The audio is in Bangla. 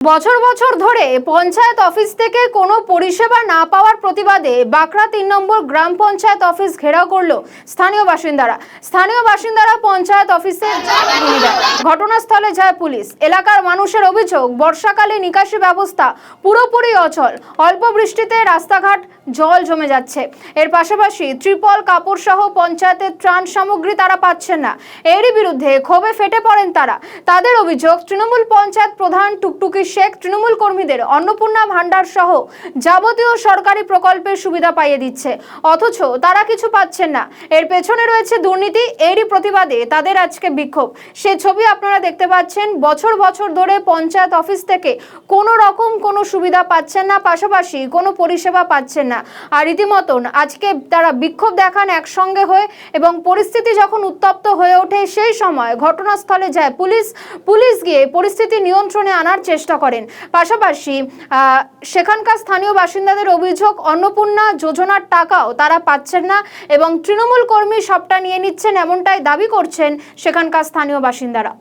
বছর বছর ধরে পঞ্চায়েত অফিস থেকে কোনো পরিষেবা না পাওয়ার প্রতিবাদে বাঁকড়া ৩ নম্বর গ্রাম পঞ্চায়েত অফিস ঘেরাও করলো স্থানীয় বাসিন্দারা পঞ্চায়েত অফিসে ঘটনাস্থলে যায় পুলিশ। এলাকার মানুষের অভিযোগ, বর্ষাকালে নিকাশি ব্যবস্থা পুরোপুরি অচল, অল্প বৃষ্টিতে রাস্তাঘাট জল জমে যাচ্ছে। এর পাশাপাশি ত্রিপল, কাপড় সহ পঞ্চায়েতের ত্রাণ সামগ্রী তারা পাচ্ছেন না। এরই বিরুদ্ধে ক্ষোভে ফেটে পড়েন তারা। তাদের অভিযোগ, তৃণমূল পঞ্চায়েত প্রধান টুকটুকি শেখ তৃণমূল কর্মীদের অন্নপূর্ণা ভান্ডার সহ যাবতীয় সরকারি প্রকল্পের সুবিধা পাইয়ে দিচ্ছে, অথচ তারা কিছু পাচ্ছেন না। এর পেছনে রয়েছে দুর্নীতি। এরই প্রতিবাদে তাদের আজকে বিক্ষোভ। সে ছবি আপনারা দেখতে পাচ্ছেন। বছর বছর ধরে পঞ্চায়েত অফিস থেকে কোনো রকম কোনো সুবিধা পাচ্ছেন না, পাশাপাশি কোনো পরিষেবা পাচ্ছেন না। আর রীতিমতন আজকে তারা বিক্ষোভ দেখান একসঙ্গে হয়ে, এবং পরিস্থিতি যখন উত্তপ্ত হয়ে ওঠে সেই সময় ঘটনাস্থলে যায় পুলিশ গিয়ে পরিস্থিতি নিয়ন্ত্রণে আনার চেষ্টা করেন। পাশাপাশি সেখানকার স্থানীয় বাসিন্দাদের অভিযোগ, অন্নপূর্ণা যোজনার টাকাও তারা পাচ্ছেন না এবং তৃণমূল কর্মী সবটা নিয়ে নিচ্ছেন, এমনটাই দাবি করছেন সেখানকার স্থানীয় বাসিন্দারা।